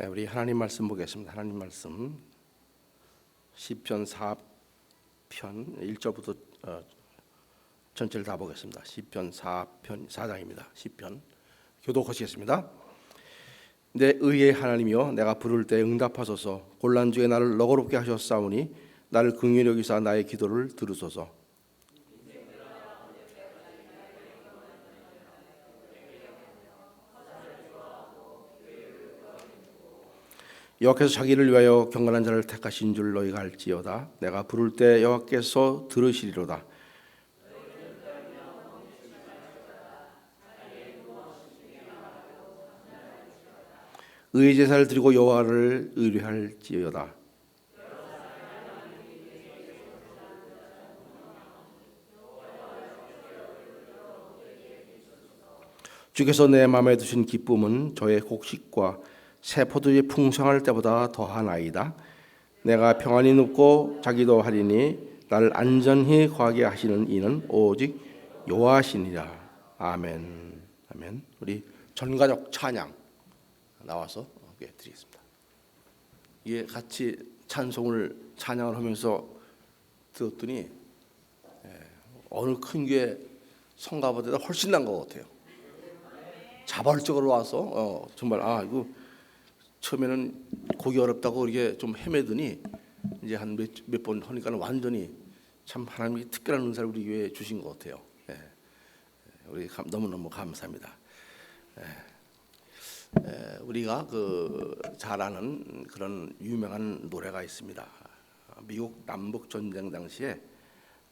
네, 우리 하나님 말씀 보겠습니다. 하나님 말씀 시편 4편 1절부터 전체를 다 보겠습니다. 시편 4편 4장입니다. 시편 교독하시겠습니다. 내 의의 하나님이여, 내가 부를 때 응답하소서. 곤란 중에 나를 너그럽게 하셨사오니 나를 긍휼히 여기사 나의 기도를 들으소서. 여호와께서 자기를 위하여 경건한 자를 택하신 줄 너희가 알지어다. 내가 부를 때 여호와께서 들으시리로다. 의의 제사를 드리고 여호와를 의뢰할지어다. 주께서 내 마음에 두신 기쁨은 저의 곡식과 새 포도주의 풍성할 때보다 더하나이다. 내가 평안히 눕고 자기도 하리니 나를 안전히 거하게 하시는 이는 오직 여호와시니라. 아멘. 아멘. 우리 전가족 찬양 나와서 드리겠습니다. 이게 같이 찬양을 하면서 들었더니 어느 큰 교회 성가보다 훨씬 난 것 같아요. 자발적으로 와서 정말 이거 처음에는 곡이 어렵다고 이렇게 좀 헤매더니 이제 한 몇 번 하니까 완전히 참 하나님이 특별한 은사를 우리 교회에 주신 것 같아요. 우리 너무너무 감사합니다. 우리가 잘 아는 그런 유명한 노래가 있습니다. 미국 남북 전쟁 당시에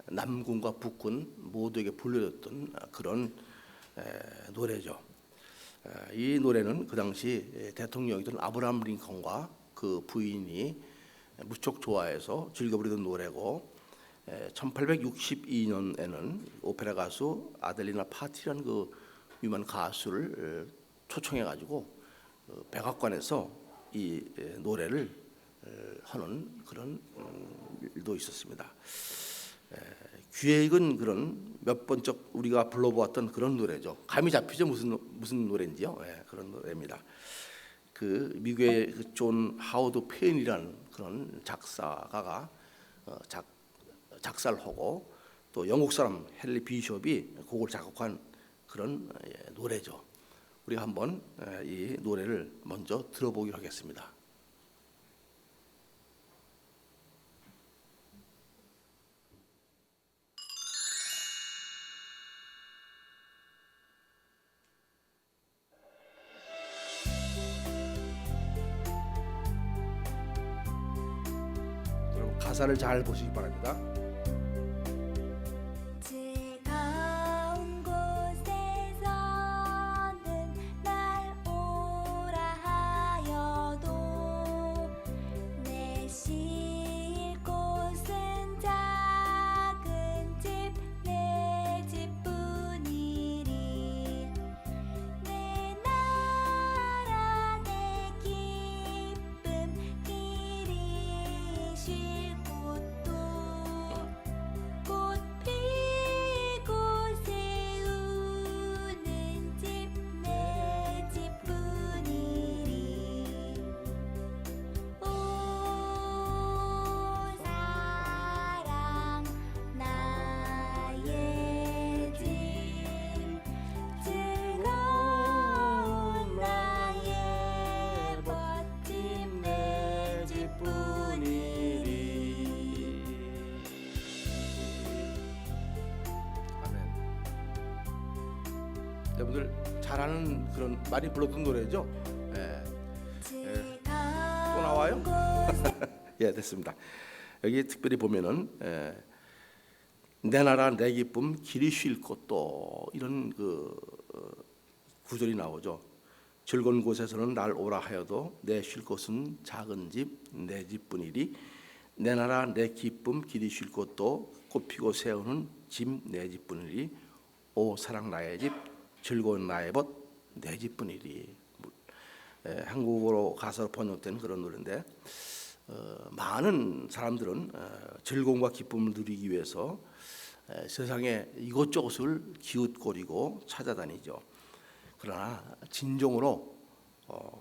남군과 북군 모두에게 불려졌던 그런 노래죠. 이 노래는 그 당시 대통령이던 아브라함 링컨과 그 부인이 무척 좋아해서 즐겨 부르던 노래고, 1862년에는 오페라 가수 아델리나 파티라는 그 유명한 가수를 초청해 가지고 백악관에서 이 노래를 하는 그런 일도 있었습니다. 귀에 익은 그런 몇 번쩍 우리가 불러보았던 그런 노래죠. 감이 잡히죠, 무슨 노래인지요. 그런 노래입니다. 그 미국의 존 하워드 페인이라는 그런 작사가가 작사를 하고, 또 영국 사람 헨리 비숍이 곡을 작곡한 그런 노래죠. 우리가 한번 이 노래를 먼저 들어보기로 하겠습니다. 여러분 가사를 잘 보시기 바랍니다. 여러분들 잘 아는 그런 많이 불렀던 노래죠. 또 나와요? 됐습니다. 여기 특별히 보면은 내 나라 내 기쁨 길이 쉴 곳도 이런 구절이 나오죠. 즐거운 곳에서는 날 오라 하여도 내 쉴 곳은 작은 집 내 집뿐이리. 내 나라 내 기쁨 길이 쉴 곳도 꽃피고 새우는 집 내 집뿐이리. 오 사랑 나의 집 즐거운 나의 벗 내 집뿐이리. 한국어로 가사로 번역된 그런 노래인데, 많은 사람들은 즐거움과 기쁨을 누리기 위해서 세상에 이것저것을 기웃거리고 찾아다니죠. 그러나 진정으로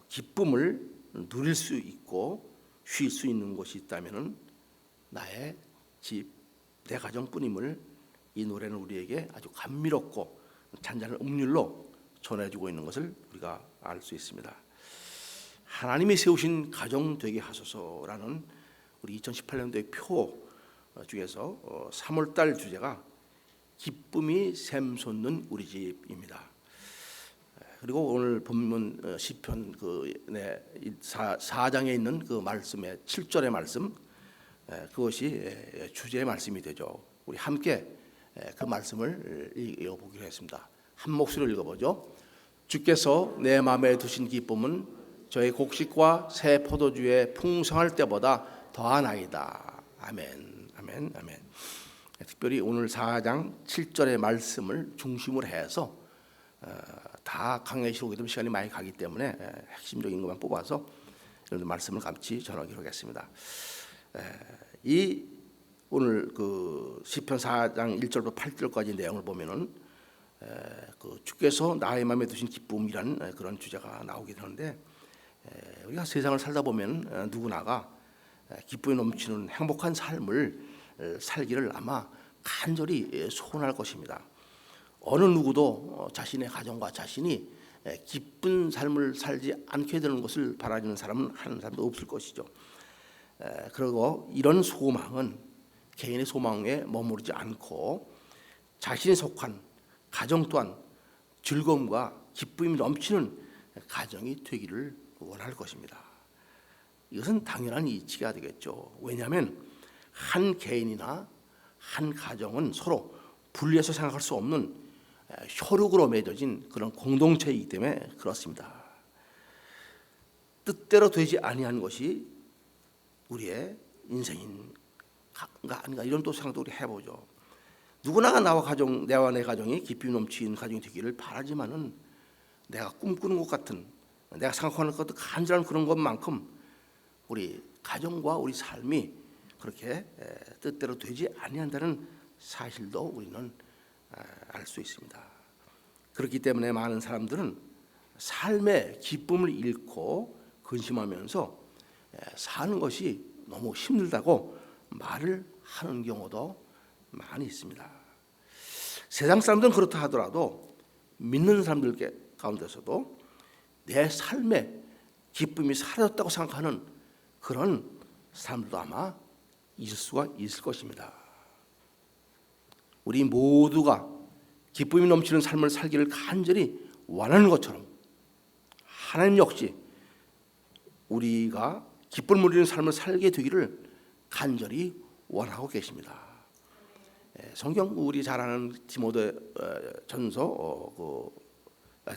기쁨을 누릴 수 있고 쉴 수 있는 곳이 있다면은 나의 집, 내 가정뿐임을 이 노래는 우리에게 아주 감미롭고 잔잔한 음률로 전해주고 있는 것을 우리가 알 수 있습니다. 하나님이 세우신 가정 되게 하소서라는 우리 2018년도의 표 중에서 3월달 주제가 기쁨이 샘솟는 우리 집입니다. 그리고 오늘 본문 시편 그 4장에 있는 그 말씀의 7절의 말씀, 그것이 주제의 말씀이 되죠. 우리 함께 그 말씀을 읽어보기로 했습니다. 한 목소리로 읽어보죠. 주께서 내 마음에 두신 기쁨은 저의 곡식과 새 포도주의 풍성할 때보다 더하나이다. 아멘, 아멘, 아멘. 특별히 오늘 4장 7절의 말씀을 중심으로 해서 다 강해시로 오게 되면 시간이 많이 가기 때문에 핵심적인 것만 뽑아서 이런 말씀을 같이 전하기로 하겠습니다. 이 오늘 그 시편 4장 1절부터 8절까지 내용을 보면은 그 주께서 나의 마음에 두신 기쁨이란 그런 주제가 나오게 되는데, 우리가 세상을 살다 보면 누구나가 기쁨이 넘치는 행복한 삶을 살기를 아마 간절히 소원할 것입니다. 어느 누구도 자신의 가정과 자신이 기쁜 삶을 살지 않게 되는 것을 바라는 사람은 한 사람도 없을 것이죠. 그리고 이런 소망은 개인의 소망에 머무르지 않고 자신이 속한 가정 또한 즐거움과 기쁨이 넘치는 가정이 되기를 원할 것입니다. 이것은 당연한 이치가 되겠죠. 왜냐하면 한 개인이나 한 가정은 서로 분리해서 생각할 수 없는 혈육으로 맺어진 그런 공동체이기 때문에 그렇습니다. 뜻대로 되지 아니한 것이 우리의 인생인가 아닌가 이런 또 생각도 우리 해보죠. 누구나가 내와 내 가정이 기쁨이 넘치는 가정이 되기를 바라지만은 내가 꿈꾸는 것 같은, 내가 생각하는 것도 간절한 그런 것만큼 우리 가정과 우리 삶이 그렇게 뜻대로 되지 아니한다는 사실도 우리는 알 수 있습니다. 그렇기 때문에 많은 사람들은 삶의 기쁨을 잃고 근심하면서 사는 것이 너무 힘들다고 말을 하는 경우도 많이 있습니다. 세상 사람들은 그렇다 하더라도 믿는 사람들 가운데서도 내 삶에 기쁨이 사라졌다고 생각하는 그런 사람들도 아마 있을 수가 있을 것입니다. 우리 모두가 기쁨이 넘치는 삶을 살기를 간절히 원하는 것처럼 하나님 역시 우리가 기쁨을 누리는 삶을 살게 되기를 간절히 원하고 계십니다. 성경 우리 잘 아는 디모데전서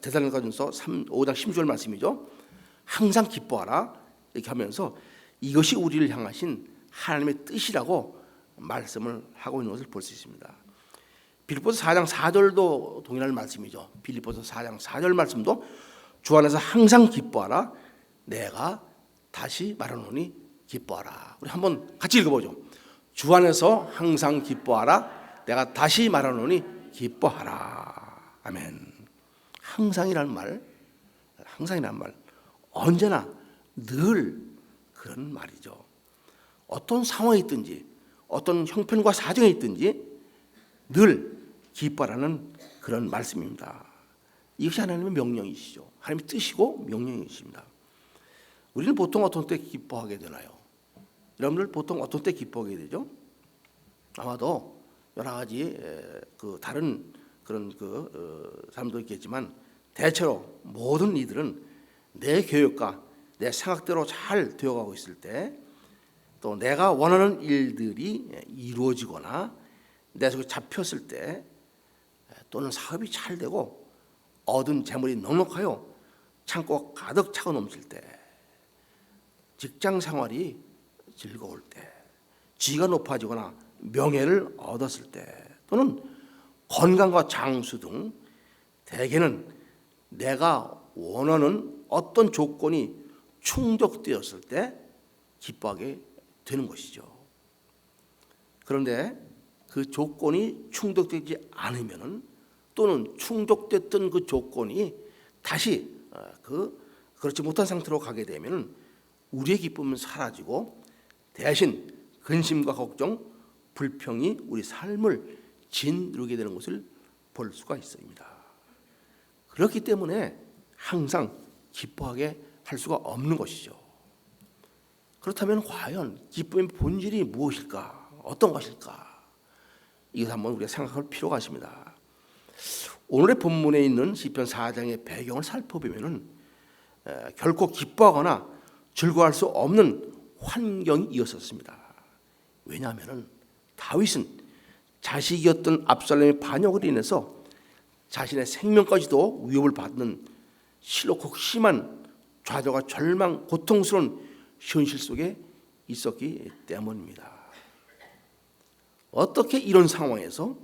데살로니가전서 5장 16절 말씀이죠. 항상 기뻐하라 이렇게 하면서 이것이 우리를 향하신 하나님의 뜻이라고 말씀을 하고 있는 것을 볼 수 있습니다. 빌립보서 4장 4절도 동일한 말씀이죠. 빌립보서 4장 4절 말씀도 주 안에서 항상 기뻐하라 내가 다시 말하노니 기뻐하라. 우리 한번 같이 읽어보죠. 주 안에서 항상 기뻐하라 내가 다시 말하노니 기뻐하라. 아멘. 항상이라는 말 언제나 늘 그런 말이죠. 어떤 상황이 있든지 어떤 형편과 사정이 있든지 늘 기뻐하라는 그런 말씀입니다. 이것이 하나님의 명령이시죠. 하나님의 뜻이고 명령이십니다. 우리는 보통 어떤 때 기뻐하게 되나요? 여러분들 보통 어떤 때 기뻐하게 되죠? 아마도 여러 가지 그 다른 그런 사람도 있겠지만 대체로 모든 이들은 내 계획과 내 생각대로 잘 되어가고 있을 때, 또 내가 원하는 일들이 이루어지거나 내 속에 잡혔을 때, 또는 사업이 잘 되고 얻은 재물이 넉넉하여 창고가 가득 차고 넘칠 때, 직장 생활이 즐거울 때, 지위가 높아지거나 명예를 얻었을 때, 또는 건강과 장수 등 대개는 내가 원하는 어떤 조건이 충족되었을 때 기뻐하게 되는 것이죠. 그런데 그 조건이 충족되지 않으면은, 또는 충족됐던 그 조건이 다시 그렇지 못한 상태로 가게 되면은 우리의 기쁨은 사라지고 대신 근심과 걱정, 불평이 우리 삶을 짓누르게 되는 것을 볼 수가 있습니다. 그렇기 때문에 항상 기뻐하게 할 수가 없는 것이죠. 그렇다면 과연 기쁨의 본질이 무엇일까? 어떤 것일까? 이것 한번 우리가 생각할 필요가 있습니다. 오늘의 본문에 있는 시편 4장의 배경을 살펴보면은 결코 기뻐하거나 즐거워할 수 없는 환경이 이었었습니다. 왜냐하면 다윗은 자식이었던 압살롬의 반역으로 인해서 자신의 생명까지도 위협을 받는 실로 극심한 좌절과 절망, 고통스러운 현실 속에 있었기 때문입니다. 어떻게 이런 상황에서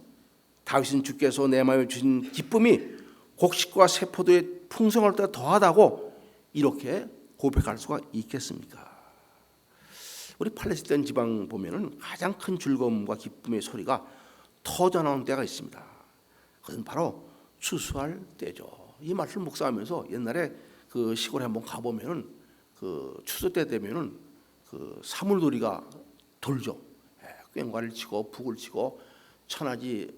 다윗은 주께서 내 마음에 주신 기쁨이 곡식과 세포도의 풍성할 때가 더하다고 이렇게 고백할 수가 있겠습니까? 우리 팔레스타인 지방 보면은 가장 큰 즐거움과 기쁨의 소리가 터져 나오는 때가 있습니다. 그것은 바로 추수할 때죠. 이 말씀을 묵상하면서 옛날에 그 시골에 한번 가보면은 그 추수 때 되면은 그 사물놀이가 돌죠. 꽹과를 치고 북을 치고 천하지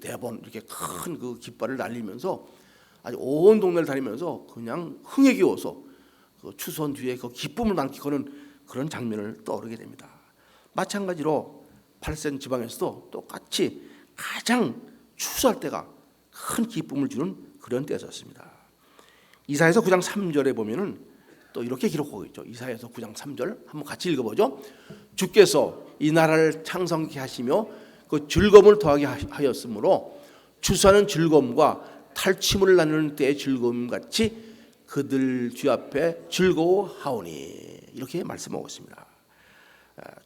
대본 이렇게 큰 그 깃발을 날리면서 아주 온 동네를 다니면서 그냥 흥에 겨워서 그 추수한 뒤에 그 기쁨을 만끽하는 그런 장면을 떠오르게 됩니다. 마찬가지로 팔레스타인 지방에서도 똑같이 가장 추수할 때가 큰 기쁨을 주는 그런 때였습니다. 이사야서 9장 3절에 보면은 또 이렇게 기록하고 있죠. 이사야서 9장 3절 한번 같이 읽어보죠. 주께서 이 나라를 창성케 하시며 그 즐거움을 더하게 하였으므로 추수하는 즐거움과 탈취물을 나누는 때의 즐거움 같이 그들 주 앞에 즐거워하오니 이렇게 말씀하고 있습니다.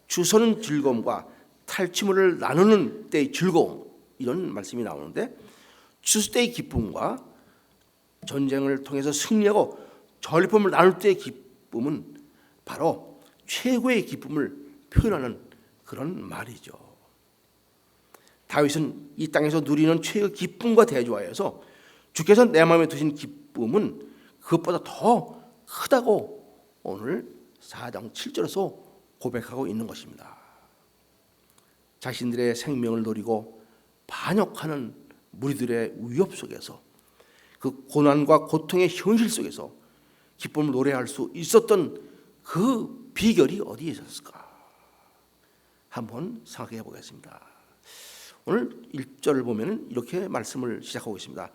추수하는 즐거움과 탈취물을 나누는 때의 즐거움 이런 말씀이 나오는데 추수 때의 기쁨과 전쟁을 통해서 승리하고 전리품을 나눌 때의 기쁨은 바로 최고의 기쁨을 표현하는 그런 말이죠. 다윗은 이 땅에서 누리는 최고의 기쁨과 대조하여서 주께서 내 마음에 두신 기쁨은 그것보다 더 크다고 오늘 4장 7절에서 고백하고 있는 것입니다. 자신들의 생명을 노리고 반역하는 무리들의 위협 속에서 그 고난과 고통의 현실 속에서 기쁨을 노래할 수 있었던 그 비결이 어디에 있었을까? 한번 생각해 보겠습니다. 오늘 1절을 보면 이렇게 말씀을 시작하고 있습니다.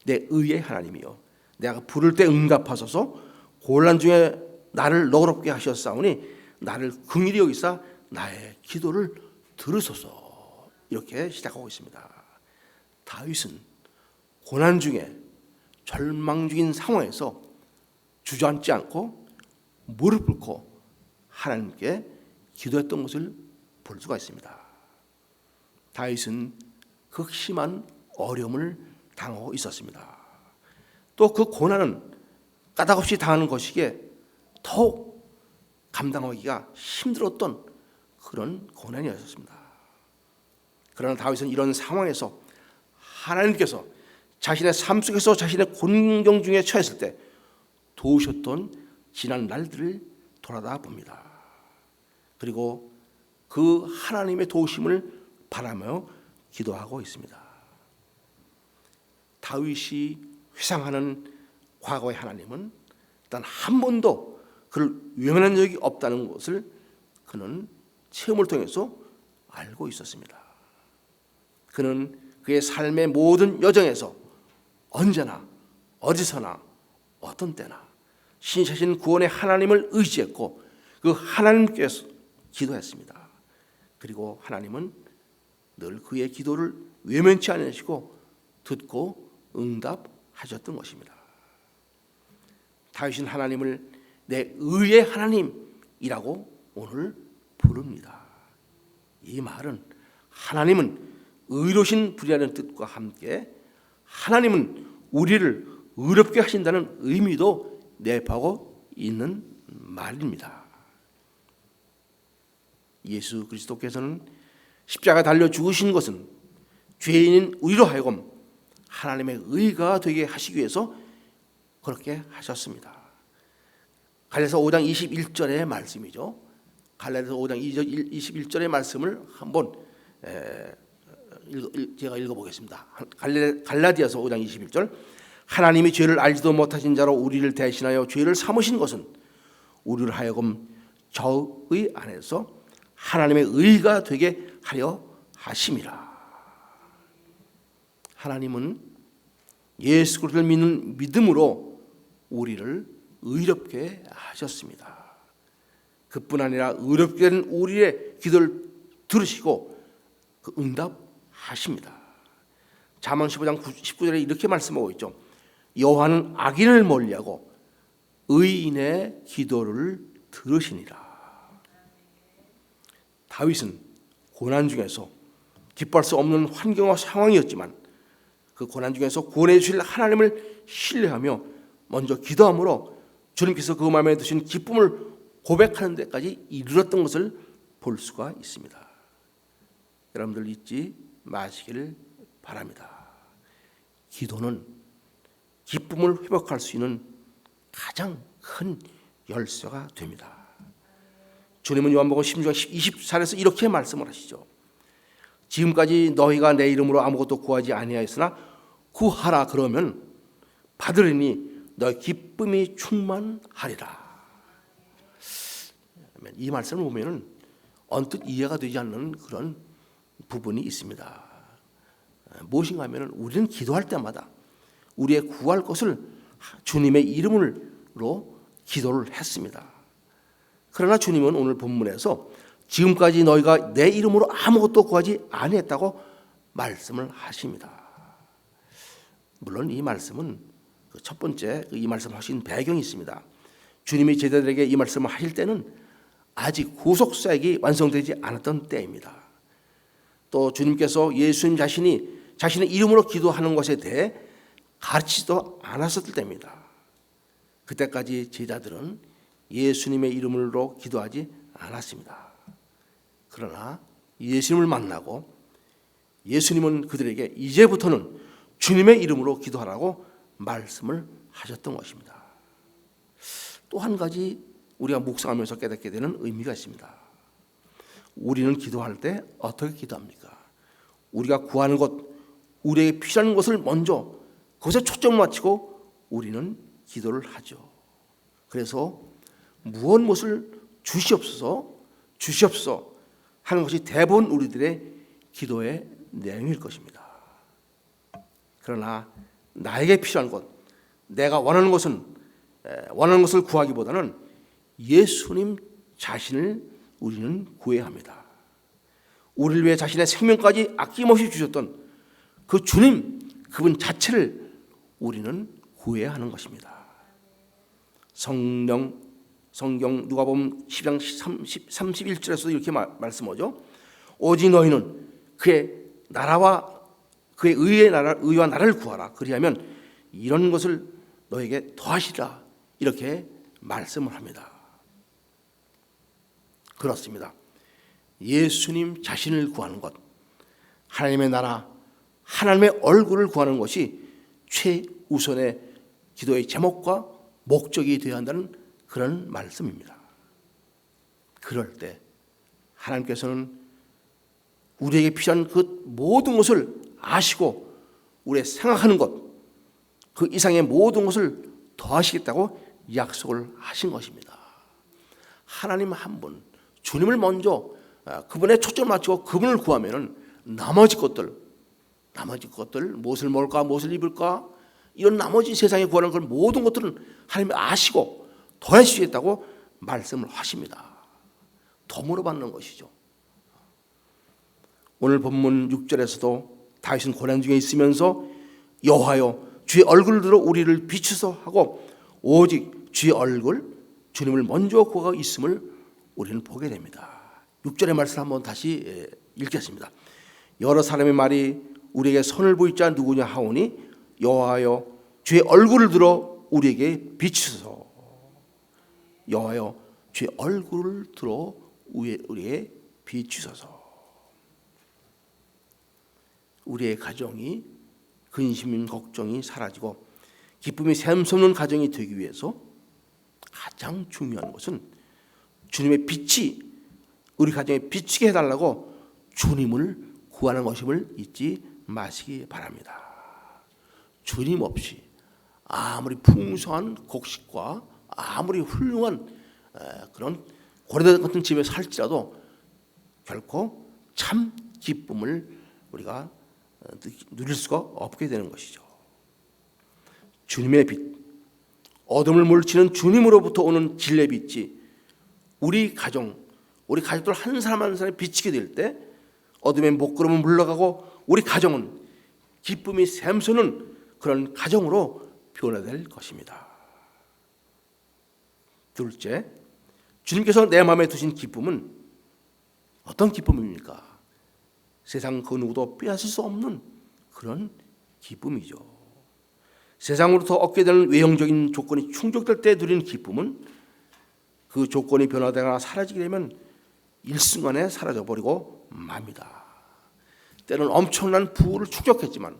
내 의의 하나님이여 내가 부를 때 응답하소서 곤란 중에 나를 너그럽게 하셨사오니 나를 긍휼히 여기사 나의 기도를 들으소서 이렇게 시작하고 있습니다. 다윗은 고난 중에 절망 중인 상황에서 주저앉지 않고 무릎 꿇고 하나님께 기도했던 것을 볼 수가 있습니다. 다윗은 극심한 어려움을 당하고 있었습니다. 또 그 고난은 까닭없이 당하는 것이기에 더욱 감당하기가 힘들었던 그런 고난이었습니다. 그러나 다윗은 이런 상황에서 하나님께서 자신의 삶 속에서 자신의 곤경 중에 처했을 때 도우셨던 지난 날들을 돌아다 봅니다. 그리고 그 하나님의 도우심을 바라며 기도하고 있습니다. 다윗이 회상하는 과거의 하나님은 단 한 번도 그를 외면한 적이 없다는 것을 그는 체험을 통해서 알고 있었습니다. 그는 그의 삶의 모든 여정에서 언제나 어디서나 어떤 때나 신이신 구원의 하나님을 의지했고 그 하나님께서 기도했습니다. 그리고 하나님은 늘 그의 기도를 외면치 않으시고 듣고 응답하셨던 것입니다. 다윗은 하나님을 내 의의 하나님이라고 오늘 부릅니다. 이 말은 하나님은 의로우신 분이라는 뜻과 함께 하나님은 우리를 의롭게 하신다는 의미도 내포하고 있는 말입니다. 예수 그리스도께서는 십자가에 달려 죽으신 것은 죄인인 우리로 하여금 하나님의 의가 되게 하시기 위해서 그렇게 하셨습니다. 갈라디아서 5장 21절의 말씀이죠. 갈라디아서 5장 21절의 말씀을 한번 제가 읽어보겠습니다. 갈라디아서 5장 21절. 하나님이 죄를 알지도 못하신 자로 우리를 대신하여 죄를 삼으신 것은 우리를 하여금 저의 안에서 하나님의 의가 되게 하려 하심이라. 하나님은 예수 그리스도를 믿는 믿음으로 우리를 의롭게 하셨습니다. 그뿐 아니라 의롭게 된 우리의 기도를 들으시고 그 응답하십니다. 잠언 15장 19절에 이렇게 말씀하고 있죠. 여호와는 악인을 멀리하고 의인의 기도를 들으시니라. 다윗은 고난 중에서 기뻐할 수 없는 환경과 상황이었지만 그 고난 중에서 구원해 주실 하나님을 신뢰하며 먼저 기도함으로 주님께서 그 마음에 드신 기쁨을 고백하는 데까지 이르렀던 것을 볼 수가 있습니다. 여러분들 잊지 마시기를 바랍니다. 기도는 기쁨을 회복할 수 있는 가장 큰 열쇠가 됩니다. 주님은 요한복음 16장 24절에서 이렇게 말씀을 하시죠. 지금까지 너희가 내 이름으로 아무것도 구하지 아니하였으나 구하라 그러면 받으리니 너희 기쁨이 충만하리라. 이 말씀을 보면은 언뜻 이해가 되지 않는 그런 부분이 있습니다. 무엇인가 하면은 우리는 기도할 때마다 우리의 구할 것을 주님의 이름으로 기도를 했습니다. 그러나 주님은 오늘 본문에서 지금까지 너희가 내 이름으로 아무것도 구하지 아니했다고 말씀을 하십니다. 물론 이 말씀은 첫 번째 이 말씀 하신 배경이 있습니다. 주님이 제자들에게 이 말씀을 하실 때는 아직 구속사역이 완성되지 않았던 때입니다. 또 주님께서 예수님 자신이 자신의 이름으로 기도하는 것에 대해 가르치지도 않았을 때입니다. 그때까지 제자들은 예수님의 이름으로 기도하지 않았습니다. 그러나 예수님을 만나고 예수님은 그들에게 이제부터는 주님의 이름으로 기도하라고 말씀을 하셨던 것입니다. 또 한 가지 우리가 묵상하면서 깨닫게 되는 의미가 있습니다. 우리는 기도할 때 어떻게 기도합니까? 우리가 구하는 것, 우리에게 필요한 것을 먼저 그것에 초점을 맞추고 우리는 기도를 하죠. 그래서 무엇을 주시옵소서 하는 것이 대부분 우리들의 기도의 내용일 것입니다. 그러나 나에게 필요한 것, 내가 원하는 것을 구하기보다는 예수님 자신을 우리는 구해야 합니다. 우리를 위해 자신의 생명까지 아낌없이 주셨던 그 주님, 그분 자체를 우리는 구해야 하는 것입니다. 성경 누가복음 10장 31절에서도 이렇게 말씀하죠. 오직 너희는 그의 나라와 그의 의와 나라를 구하라. 그리하면 이런 것을 너에게 더하시라. 이렇게 말씀을 합니다. 그렇습니다. 예수님 자신을 구하는 것, 하나님의 나라, 하나님의 얼굴을 구하는 것이 최우선의 기도의 제목과 목적이 되어야 한다는 그런 말씀입니다. 그럴 때 하나님께서는 우리에게 필요한 그 모든 것을 아시고 우리의 생각하는 것, 그 이상의 모든 것을 더하시겠다고 약속을 하신 것입니다. 하나님 한 분, 주님을 먼저 그분의 초점을 맞추고 그분을 구하면은 나머지 것들 무엇을 먹을까, 무엇을 입을까, 이런 나머지 세상에 구하는 그 모든 것들은 하나님이 아시고 더해주시겠다고 말씀을 하십니다. 덤으로 받는 것이죠. 오늘 본문 6절에서도 다윗은 고난 중에 있으면서 여호와여 주의 얼굴을 들어 우리를 비추소 하고 오직 주의 얼굴, 주님을 먼저 구하고 있음을 우리는 보게 됩니다. 6절의 말씀을 한번 다시 읽겠습니다. 여러 사람의 말이 우리에게 선을 보일 자 누구냐 하오니 여호와여 주의 얼굴을 들어 우리에게 비추소서. 여호와여 주의 얼굴을 들어 우리에게 비추소서. 우리의 가정이 근심 걱정이 사라지고 기쁨이 샘솟는 가정이 되기 위해서 가장 중요한 것은 주님의 빛이 우리 가정에 비치게 해달라고 주님을 구하는 것임을 잊지 마시기 바랍니다. 주님 없이 아무리 풍성한 곡식과 아무리 훌륭한 그런 고려대 같은 집에 살지라도 결코 참 기쁨을 우리가 누릴 수가 없게 되는 것이죠. 주님의 빛, 어둠을 물리치는 주님으로부터 오는 진리의 빛이 우리 가족들 한 사람 한 사람이 비치게 될 때 어둠의 목구름은 물러가고 우리 가정은 기쁨이 샘솟는 그런 가정으로 변화될 것입니다. 둘째, 주님께서 내 마음에 두신 기쁨은 어떤 기쁨입니까? 세상 그 누구도 빼앗을 수 없는 그런 기쁨이죠. 세상으로부터 얻게 되는 외형적인 조건이 충족될 때 누리는 기쁨은 그 조건이 변화되거나 사라지게 되면 일순간에 사라져버리고 맙니다. 때로는 엄청난 부를 축적했지만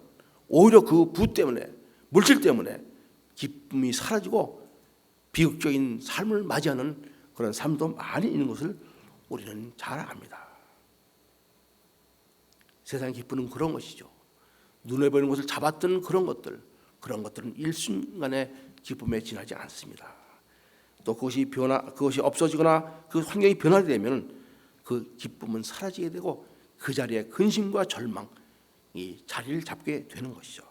오히려 그 부 때문에, 물질 때문에 기쁨이 사라지고 비극적인 삶을 맞이하는 그런 삶도 많이 있는 것을 우리는 잘 압니다. 세상의 기쁨은 그런 것이죠. 눈에 보이는 것을 잡았던 그런 것들은 일순간에 기쁨에 지나지 않습니다. 또 그것이 없어지거나 그 환경이 변화되면 그 기쁨은 사라지게 되고 그 자리에 근심과 절망이 자리를 잡게 되는 것이죠.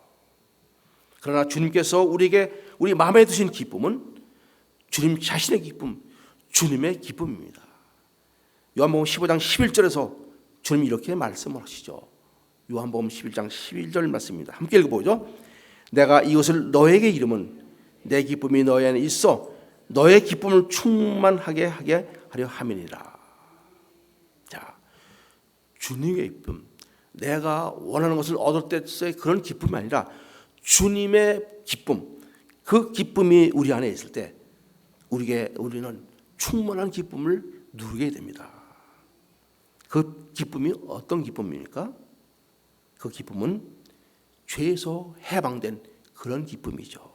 그러나 주님께서 우리 마음에 두신 기쁨은 주님 자신의 기쁨, 주님의 기쁨입니다. 요한복음 15장 11절에서 주님이 이렇게 말씀을 하시죠. 요한복음 11장 11절 말씀입니다. 함께 읽어보죠. 내가 이것을 너에게 이름은 내 기쁨이 너희 안에 있어 너의 기쁨을 충만하게 하려 함이니라. 자, 주님의 기쁨, 내가 원하는 것을 얻을 때의 그런 기쁨이 아니라 주님의 기쁨, 그 기쁨이 우리 안에 있을 때 우리는 충만한 기쁨을 누리게 됩니다. 그 기쁨이 어떤 기쁨입니까? 그 기쁨은 죄에서 해방된 그런 기쁨이죠.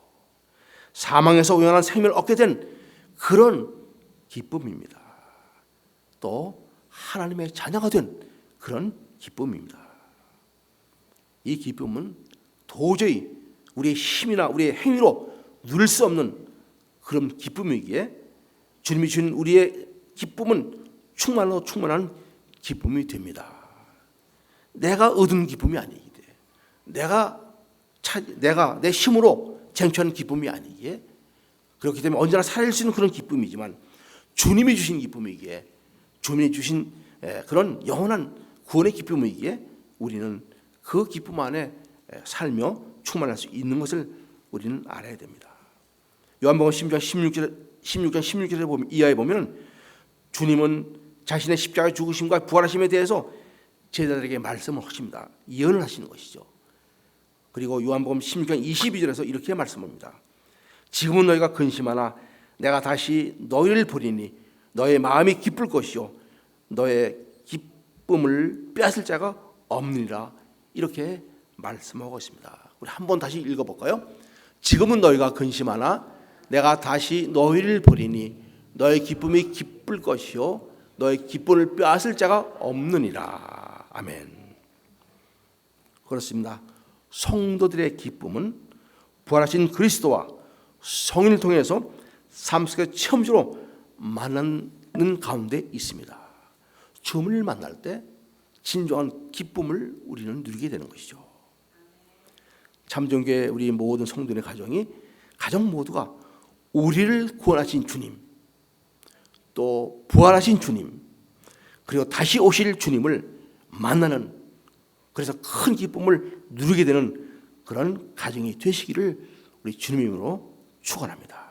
사망에서 영원한 생명을 얻게 된 그런 기쁨입니다. 또 하나님의 자녀가 된 그런 기쁨입니다. 이 기쁨은 도저히 우리의 힘이나 우리의 행위로 누릴 수 없는 그런 기쁨이기에 주님이 주신 우리의 기쁨은 충만한 기쁨이 됩니다. 내가 얻은 기쁨이 아니기에 내가 내 힘으로 쟁취한 기쁨이 아니기에 그렇기 때문에 언제나 살아갈 수 있는 그런 기쁨이지만 주님이 주신 기쁨이기에 주님이 주신 그런 영원한 구원의 기쁨이기에 우리는 그 기쁨 안에 살며 충만할 수 있는 것을 우리는 알아야 됩니다. 요한복음 16장 16절에 보면 이하에 보면 주님은 자신의 십자가 죽으심과 부활하심에 대해서 제자들에게 말씀을 하십니다. 예언을 하시는 것이죠. 그리고 요한복음 16장 22절에서 이렇게 말씀합니다. 지금은 너희가 근심하나 내가 다시 너희를 보리니 너의 마음이 기쁠 것이요 너의 기쁨을 빼앗을 자가 없느니라. 이렇게 말씀하고 있습니다. 우리 한번 다시 읽어볼까요? 지금은 너희가 근심하나 내가 다시 너희를 보리니 너의 기쁨이 기쁠 것이요 너의 기쁨을 빼앗을 자가 없느니라. 아멘. 그렇습니다. 성도들의 기쁨은 부활하신 그리스도와 성인을 통해서 삶 속의 체험적으로 만나는 가운데 있습니다. 주님을 만날 때 진정한 기쁨을 우리는 누리게 되는 것이죠. 참정교회 우리 모든 성도의 가정 모두가 우리를 구원하신 주님, 또 부활하신 주님, 그리고 다시 오실 주님을 만나는, 그래서 큰 기쁨을 누리게 되는 그런 가정이 되시기를 우리 주님의 이름으로 축원합니다.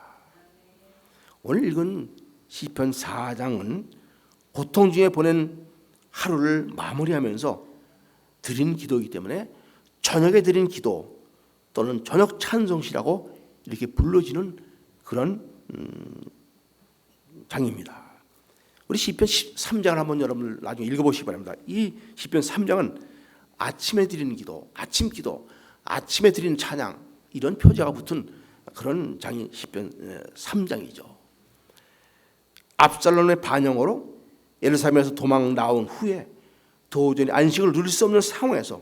오늘 읽은 시편 4장은 고통 중에 보낸 하루를 마무리하면서 드린 기도이기 때문에 저녁에 드린 기도 또는 저녁 찬송시라고 이렇게 불러지는 그런 장입니다. 우리 시편 3장을 한번 여러분 나중에 읽어보시기 바랍니다. 이 시편 3장은 아침에 드리는 기도, 아침 기도, 아침에 드리는 찬양, 이런 표제가 붙은 그런 장이 시편 3장이죠. 압살롬의 반영으로 예루살렘에서 도망 나온 후에 도저히 안식을 누릴 수 없는 상황에서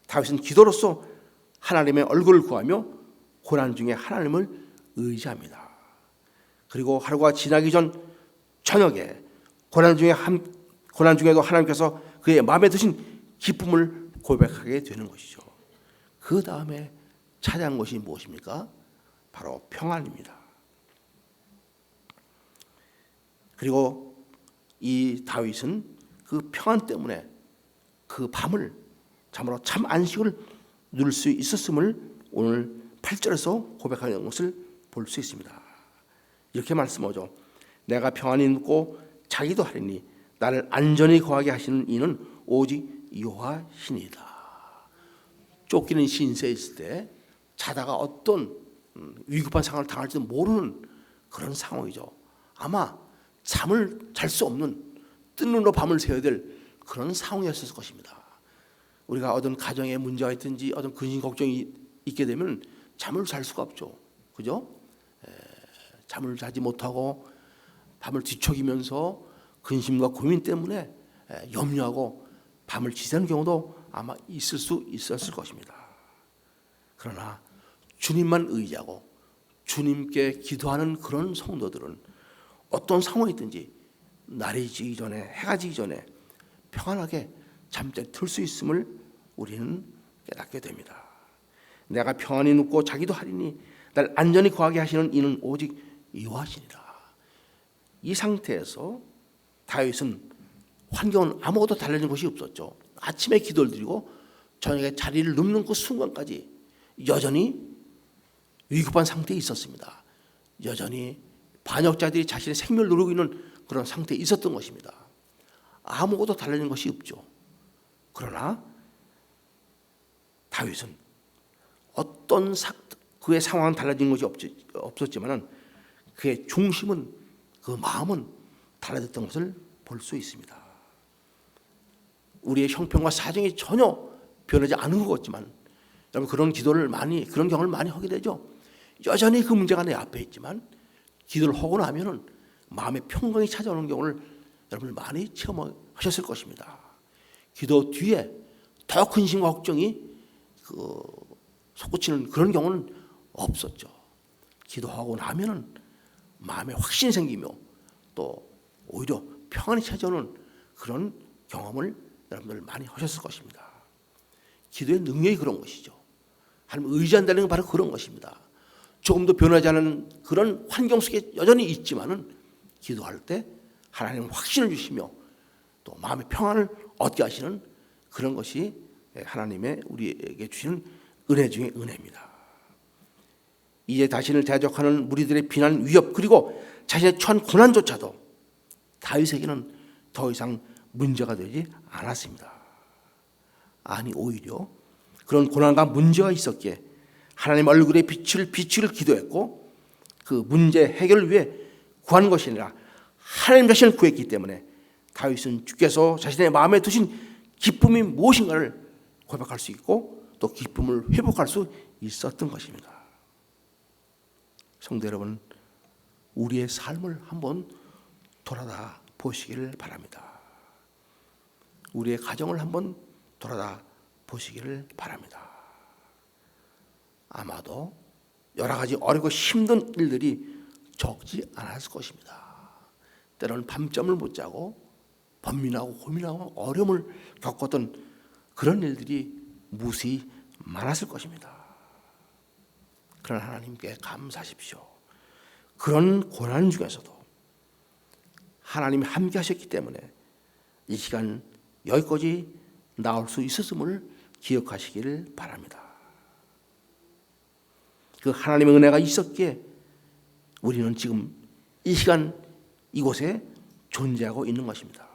다윗은 기도로서 하나님의 얼굴을 구하며 고난 중에 하나님을 의지합니다. 그리고 하루가 지나기 전 저녁에 고난 중에도 하나님께서 그의 마음에 드신 기쁨을 고백하게 되는 것이죠. 그 다음에 차지한 것이 무엇입니까? 바로 평안입니다. 그리고 이 다윗은 그 평안 때문에 그 밤을 참으로 참 안식을 누릴 수 있었음을 오늘 8절에서 고백하는 것을 볼 수 있습니다. 이렇게 말씀하죠. 내가 평안히 눕고 자기도 하리니 나를 안전히 거하게 하시는 이는 오직 여호와시니이다. 쫓기는 신세에 있을 때 자다가 어떤 위급한 상황을 당할지도 모르는 그런 상황이죠. 아마 잠을 잘 수 없는 뜬 눈으로 밤을 새워야 될 그런 상황이었을 것입니다. 우리가 어떤 가정에 문제가 있든지 어떤 근심 걱정이 있게 되면 잠을 잘 수가 없죠. 그죠? 잠을 자지 못하고 밤을 뒤척이면서 근심과 고민 때문에 염려하고 밤을 지새는 경우도 아마 있을 수 있었을 것입니다. 그러나 주님만 의지하고 주님께 기도하는 그런 성도들은 어떤 상황이 있든지 날이 지기 전에 해가 지기 전에 평안하게 잠자리 들 수 있음을 우리는 깨닫게 됩니다. 내가 평안히 눕고 자기도 하리니 날 안전히 거하게 하시는 이는 오직 여호와시니라. 이 상태에서 다윗은 환경은 아무것도 달라진 것이 없었죠. 아침에 기도를 드리고 저녁에 자리를 눕는 그 순간까지 여전히 위급한 상태에 있었습니다. 여전히 반역자들이 자신의 생명을 누르고 있는 그런 상태에 있었던 것입니다. 아무것도 달라진 것이 없죠. 그러나 다윗은 어떤 그의 상황은 달라진 것이 없었지만 그의 중심은, 그 마음은 달라졌던 것을 볼 수 있습니다. 우리의 형편과 사정이 전혀 변하지 않은 것 같지만 여러분 그런 경험을 많이 하게 되죠. 여전히 그 문제가 내 앞에 있지만 기도를 하고 나면은 마음의 평강이 찾아오는 경우를 여러분 많이 체험하셨을 것입니다. 기도 뒤에 더 근심과 걱정이 솟구치는 그런 경우는 없었죠. 기도하고 나면은 마음에 확신이 생기며 또 오히려 평안이 찾아오는 그런 경험을 여러분들 많이 하셨을 것입니다. 기도의 능력이 그런 것이죠. 하나님 의지한다는 건 바로 그런 것입니다. 조금도 변하지 않은 그런 환경 속에 여전히 있지만은 기도할 때 하나님은 확신을 주시며 또 마음의 평안을 얻게 하시는 그런 것이 하나님의 우리에게 주시는 은혜 중에 은혜입니다. 이제 자신을 대적하는 무리들의 비난, 위협 그리고 자신의 처한 고난조차도 다윗에게는 더 이상 문제가 되지 않았습니다. 아니 오히려 그런 고난과 문제가 있었기에 하나님 얼굴에 빛을 비추기를 기도했고 그 문제 해결을 위해 구한 것이 아니라 하나님 자신을 구했기 때문에 다윗은 주께서 자신의 마음에 두신 기쁨이 무엇인가를 고백할 수 있고 또 기쁨을 회복할 수 있었던 것입니다. 성도 여러분, 우리의 삶을 한번 돌아다 보시기를 바랍니다. 우리의 가정을 한번 돌아다 보시기를 바랍니다. 아마도 여러 가지 어렵고 힘든 일들이 적지 않았을 것입니다. 때로는 밤잠을 못 자고 번민하고 고민하고 어려움을 겪었던 그런 일들이 무수히 많았을 것입니다. 그러나 하나님께 감사하십시오. 그런 고난 중에서도 하나님이 함께 하셨기 때문에 이 시간 여기까지 나올 수 있었음을 기억하시기를 바랍니다. 그 하나님의 은혜가 있었기에 우리는 지금 이 시간 이곳에 존재하고 있는 것입니다.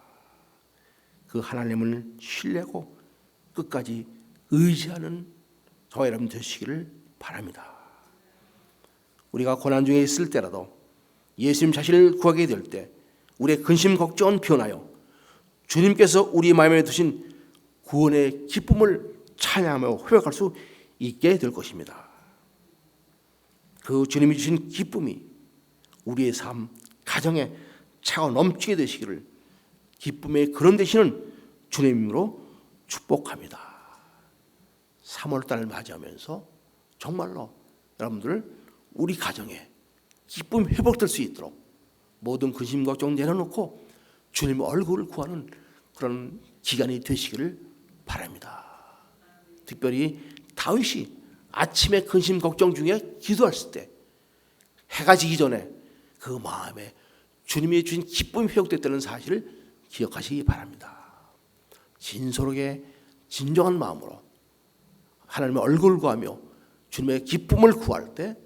그 하나님을 신뢰하고 끝까지 의지하는 저와 여러분 되시기를 바랍니다. 우리가 고난 중에 있을 때라도 예수님 자신을 구하게 될 때 우리의 근심 걱정은 변하여 주님께서 우리 마음에 두신 구원의 기쁨을 찬양하며 회복할 수 있게 될 것입니다. 그 주님이 주신 기쁨이 우리의 삶, 가정에 차가 넘치게 되시기를 기쁨의 그런 되시는 주님으로 축복합니다. 3월달을 맞이하면서 정말로 여러분들 우리 가정에 기쁨이 회복될 수 있도록 모든 근심 걱정 내려놓고 주님의 얼굴을 구하는 그런 기간이 되시기를 바랍니다. 특별히 다윗이 아침에 근심 걱정 중에 기도했을 때 해가 지기 전에 그 마음에 주님이 주신 기쁨이 회복됐다는 사실을 기억하시기 바랍니다. 진솔하게 진정한 마음으로 하나님의 얼굴을 구하며 주님의 기쁨을 구할 때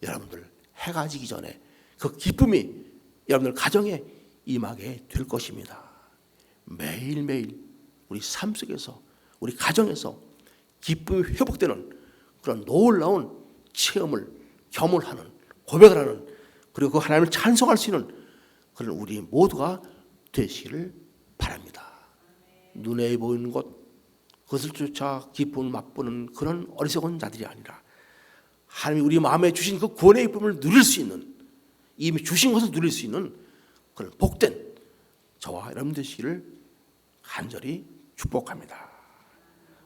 여러분들 해가 지기 전에 그 기쁨이 여러분들 가정에 임하게 될 것입니다. 매일매일 우리 삶 속에서 우리 가정에서 기쁨이 회복되는 그런 놀라운 체험을 경험하는 고백을 하는 그리고 그 하나님을 찬송할 수 있는 그런 우리 모두가 되시기를 바랍니다. 눈에 보이는 것 그것을 쫓아 기쁨을 맛보는 그런 어리석은 자들이 아니라 하나님이 우리 마음에 주신 그 구원의 기쁨을 누릴 수 있는 이미 주신 것을 누릴 수 있는 그런 복된 저와 여러분 되시기를 간절히 축복합니다.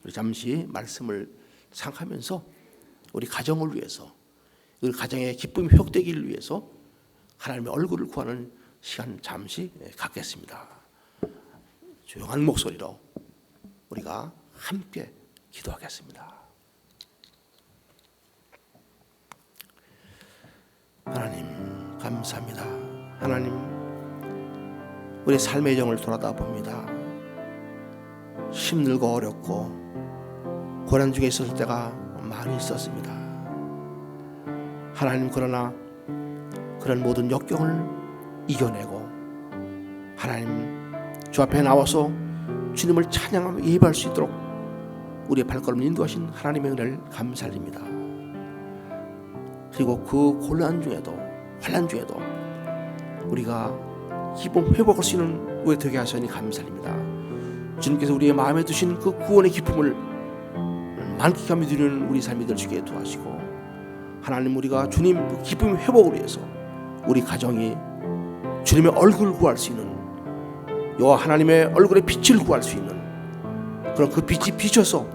우리 잠시 말씀을 생각하면서 우리 가정을 위해서 우리 가정의 기쁨이 회복되기를 위해서 하나님의 얼굴을 구하는 시간 잠시 갖겠습니다. 조용한 목소리로 우리가 함께 기도하겠습니다. 하나님 감사합니다. 하나님 우리 삶의 정을 돌아다 봅니다. 힘들고 어렵고 고난 중에 있었을 때가 많이 있었습니다. 하나님 그러나 그런 모든 역경을 이겨내고 하나님 주 앞에 나와서 주님을 찬양하며 예배할 수 있도록 우리의 발걸음을 인도하신 하나님의 은혜를 감사드립니다. 그리고 그 곤란 중에도 환난 중에도 우리가 기쁨 회복할 수 있는 우리 되게 하시니 감사드립니다. 주님께서 우리의 마음에 두신 그 구원의 기쁨을 만끽하며 누리는 우리 삶이 될 수 있게 도와주시고 하나님 우리가 주님 그 기쁨의 회복을 위해서 우리 가정이 주님의 얼굴을 구할 수 있는 여호와 하나님의 얼굴의 빛을 구할 수 있는 그런 그 빛이 비춰서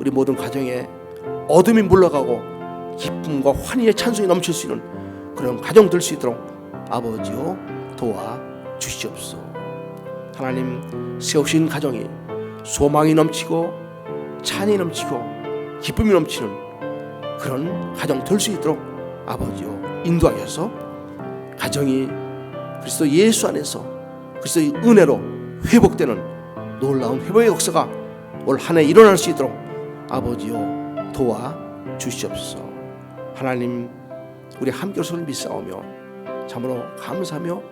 우리 모든 가정에 어둠이 물러가고 기쁨과 환희의 찬송이 넘칠 수 있는 그런 가정 될 수 있도록 아버지여 도와주시옵소서. 하나님 세우신 가정이 소망이 넘치고 찬이 넘치고 기쁨이 넘치는 그런 가정 될 수 있도록 아버지여 인도하셔서 가정이 그리스도 예수 안에서 그리스도의 은혜로 회복되는 놀라운 회복의 역사가 올 한 해 일어날 수 있도록 아버지여 도와주시옵소서. 하나님 우리 함께 서로 믿사오며 참으로 감사하며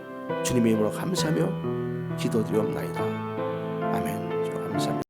주님의 이름으로 감사하며 기도드리옵나이다. 아멘. 감사합니다.